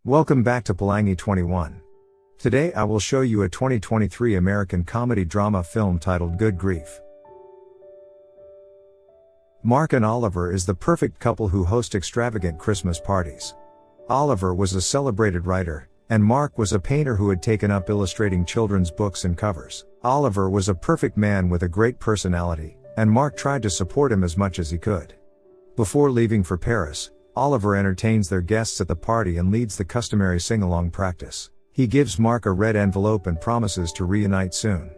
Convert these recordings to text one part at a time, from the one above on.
Welcome back to Pelangi 21. Today I will show you a 2023 American comedy drama film titled Good Grief. Mark and Oliver is the perfect couple who host extravagant Christmas parties. Oliver was a celebrated writer, and Mark was a painter who had taken up illustrating children's books and covers. Oliver was a perfect man with a great personality, and Mark tried to support him as much as he could. Before leaving for Paris, Oliver entertains their guests at the party and leads the customary sing-along practice. He gives Mark a red envelope and promises to reunite soon.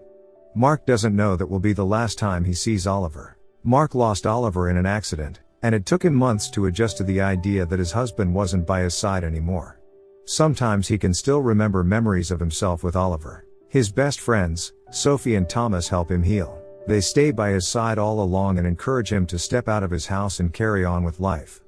Mark doesn't know that will be the last time he sees Oliver. Mark lost Oliver in an accident, and it took him months to adjust to the idea that his husband wasn't by his side anymore. Sometimes he can still remember memories of himself with Oliver. His best friends, Sophie and Thomas, help him heal. They stay by his side all along and encourage him to step out of his house and carry on with life.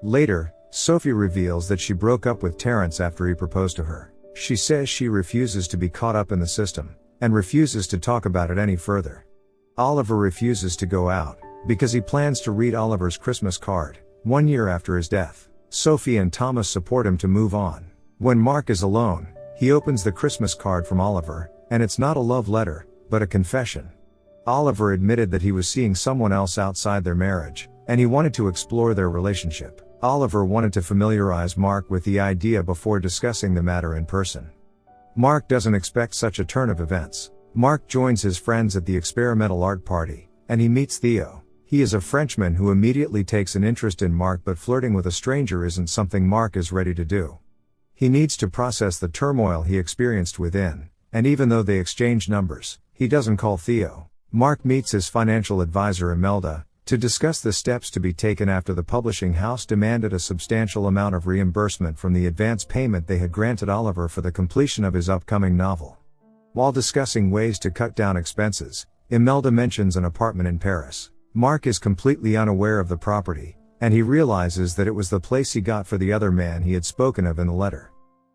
Later, Sophie reveals that she broke up with Terrence after he proposed to her. She says she refuses to be caught up in the system, and refuses to talk about it any further. Oliver refuses to go out, because he plans to read Oliver's Christmas card, 1 year after his death. Sophie and Thomas support him to move on. When Mark is alone, he opens the Christmas card from Oliver, and it's not a love letter, but a confession. Oliver admitted that he was seeing someone else outside their marriage, and he wanted to explore their relationship. Oliver wanted to familiarize Mark with the idea before discussing the matter in person. Mark doesn't expect such a turn of events. Mark joins his friends at the experimental art party, and he meets Theo. He is a Frenchman who immediately takes an interest in Mark, but flirting with a stranger isn't something Mark is ready to do. He needs to process the turmoil he experienced within, and even though they exchange numbers, he doesn't call Theo. Mark meets his financial advisor Imelda, to discuss the steps to be taken after the publishing house demanded a substantial amount of reimbursement from the advance payment they had granted Oliver for the completion of his upcoming novel. While discussing ways to cut down expenses, Imelda mentions an apartment in Paris. Mark is completely unaware of the property, and he realizes that it was the place he got for the other man he had spoken of in the letter.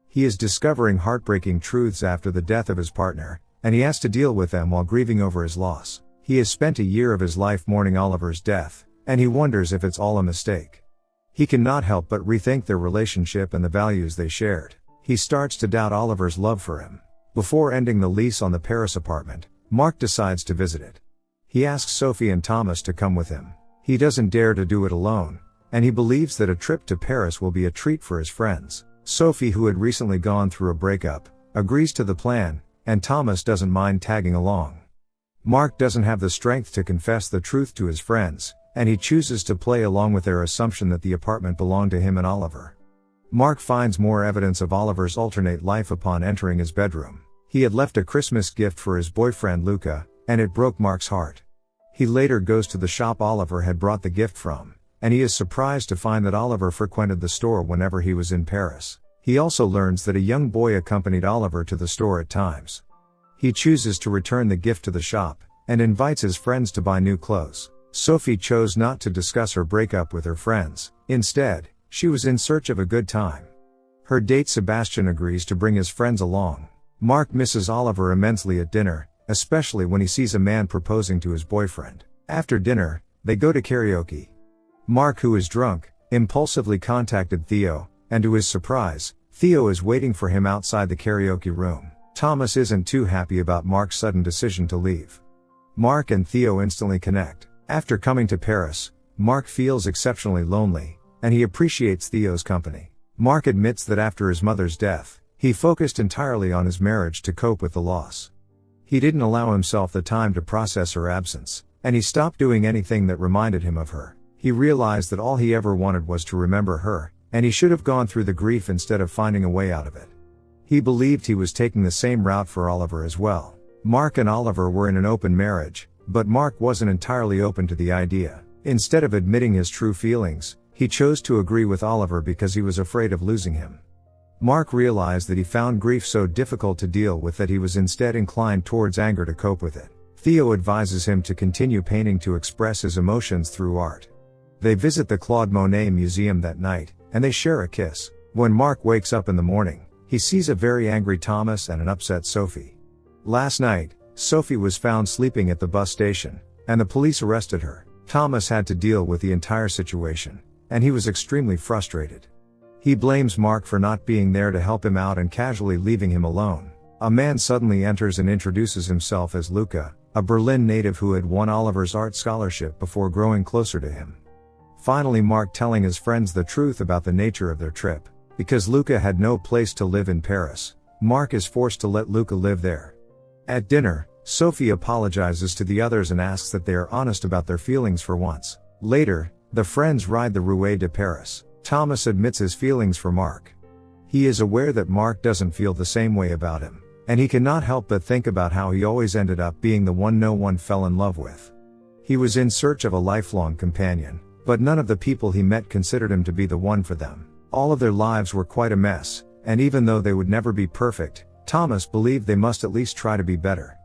He is discovering heartbreaking truths after the death of his partner, and he has to deal with them while grieving over his loss. He has spent a year of his life mourning Oliver's death, and he wonders if it's all a mistake. He cannot help but rethink their relationship and the values they shared. He starts to doubt Oliver's love for him. Before ending the lease on the Paris apartment, Mark decides to visit it. He asks Sophie and Thomas to come with him. He doesn't dare to do it alone, and he believes that a trip to Paris will be a treat for his friends. Sophie, who had recently gone through a breakup, agrees to the plan, and Thomas doesn't mind tagging along. Mark doesn't have the strength to confess the truth to his friends, and he chooses to play along with their assumption that the apartment belonged to him and Oliver. Mark finds more evidence of Oliver's alternate life upon entering his bedroom. He had left a Christmas gift for his boyfriend Luca, and it broke Mark's heart. He later goes to the shop Oliver had brought the gift from, and he is surprised to find that Oliver frequented the store whenever he was in Paris. He also learns that a young boy accompanied Oliver to the store at times. He chooses to return the gift to the shop, and invites his friends to buy new clothes. Sophie chose not to discuss her breakup with her friends. Instead, she was in search of a good time. Her date Sebastian agrees to bring his friends along. Mark misses Oliver immensely at dinner, especially when he sees a man proposing to his boyfriend. After dinner, they go to karaoke. Mark, who is drunk, impulsively contacted Theo, and to his surprise, Theo is waiting for him outside the karaoke room. Thomas isn't too happy about Mark's sudden decision to leave. Mark and Theo instantly connect. After coming to Paris, Mark feels exceptionally lonely, and he appreciates Theo's company. Mark admits that after his mother's death, he focused entirely on his marriage to cope with the loss. He didn't allow himself the time to process her absence, and he stopped doing anything that reminded him of her. He realized that all he ever wanted was to remember her, and he should have gone through the grief instead of finding a way out of it. He believed he was taking the same route for Oliver as well. Mark and Oliver were in an open marriage, but Mark wasn't entirely open to the idea. Instead of admitting his true feelings, he chose to agree with Oliver because he was afraid of losing him. Mark realized that he found grief so difficult to deal with that he was instead inclined towards anger to cope with it. Theo advises him to continue painting to express his emotions through art. They visit the Claude Monet Museum that night, and they share a kiss. When Mark wakes up in the morning, he sees a very angry Thomas and an upset Sophie. Last night, Sophie was found sleeping at the bus station, and the police arrested her. Thomas had to deal with the entire situation, and he was extremely frustrated. He blames Mark for not being there to help him out and casually leaving him alone. A man suddenly enters and introduces himself as Luca, a Berlin native who had won Oliver's art scholarship before growing closer to him. Finally, Mark telling his friends the truth about the nature of their trip. Because Luca had no place to live in Paris, Mark is forced to let Luca live there. At dinner, Sophie apologizes to the others and asks that they are honest about their feelings for once. Later, the friends ride the Rue de Paris. Thomas admits his feelings for Mark. He is aware that Mark doesn't feel the same way about him, and he cannot help but think about how he always ended up being the one no one fell in love with. He was in search of a lifelong companion, but none of the people he met considered him to be the one for them. All of their lives were quite a mess, and even though they would never be perfect, Thomas believed they must at least try to be better.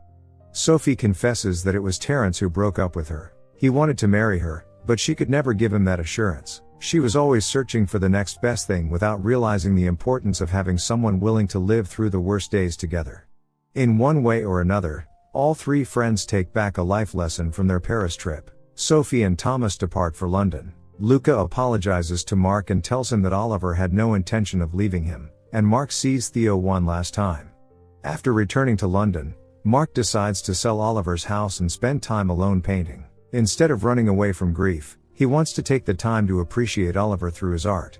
Sophie confesses that it was Terence who broke up with her. He wanted to marry her, but she could never give him that assurance. She was always searching for the next best thing without realizing the importance of having someone willing to live through the worst days together. In one way or another, all three friends take back a life lesson from their Paris trip. Sophie and Thomas depart for London. Luca apologizes to Mark and tells him that Oliver had no intention of leaving him, and Mark sees Theo one last time. After returning to London, Mark decides to sell Oliver's house and spend time alone painting. Instead of running away from grief, he wants to take the time to appreciate Oliver through his art.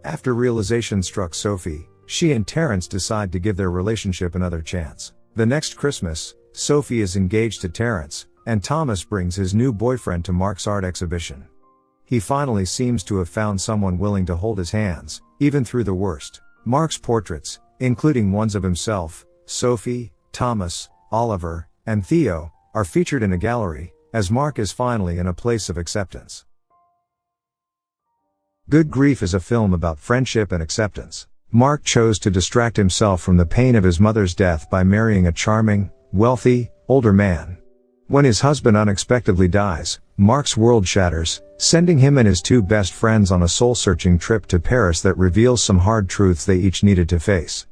After realization struck Sophie, she and Terence decide to give their relationship another chance. The next Christmas, Sophie is engaged to Terence, and Thomas brings his new boyfriend to Mark's art exhibition. He finally seems to have found someone willing to hold his hands, even through the worst. Mark's portraits, including ones of himself, Sophie, Thomas, Oliver, and Theo, are featured in a gallery, as Mark is finally in a place of acceptance. Good Grief is a film about friendship and acceptance. Mark chose to distract himself from the pain of his mother's death by marrying a charming, wealthy, older man. When his husband unexpectedly dies, Mark's world shatters, sending him and his two best friends on a soul-searching trip to Paris that reveals some hard truths they each needed to face.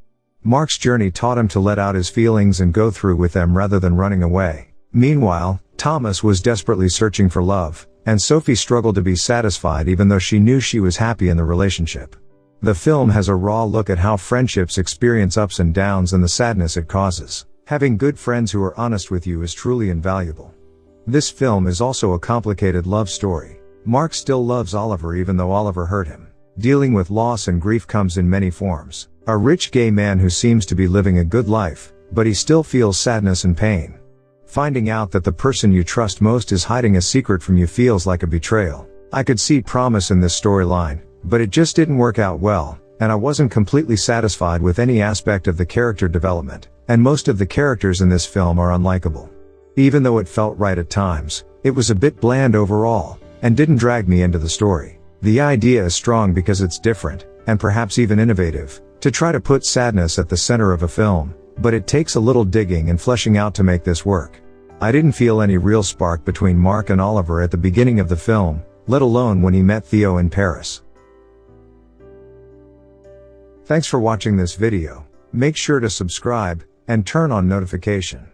Mark's journey taught him to let out his feelings and go through with them rather than running away. Meanwhile, Thomas was desperately searching for love, and Sophie struggled to be satisfied even though she knew she was happy in the relationship. The film has a raw look at how friendships experience ups and downs and the sadness it causes. Having good friends who are honest with you is truly invaluable. This film is also a complicated love story. Mark still loves Oliver even though Oliver hurt him. Dealing with loss and grief comes in many forms. A rich gay man who seems to be living a good life, but he still feels sadness and pain. Finding out that the person you trust most is hiding a secret from you feels like a betrayal. I could see promise in this storyline, but it just didn't work out well, and I wasn't completely satisfied with any aspect of the character development, and most of the characters in this film are unlikable. Even though it felt right at times, it was a bit bland overall, and didn't drag me into the story. The idea is strong because it's different, and perhaps even innovative, to try to put sadness at the center of a film, but it takes a little digging and fleshing out to make this work. I didn't feel any real spark between Mark and Oliver at the beginning of the film, let alone when he met Theo in Paris. Thanks for watching this video. Make sure to subscribe, and turn on notification.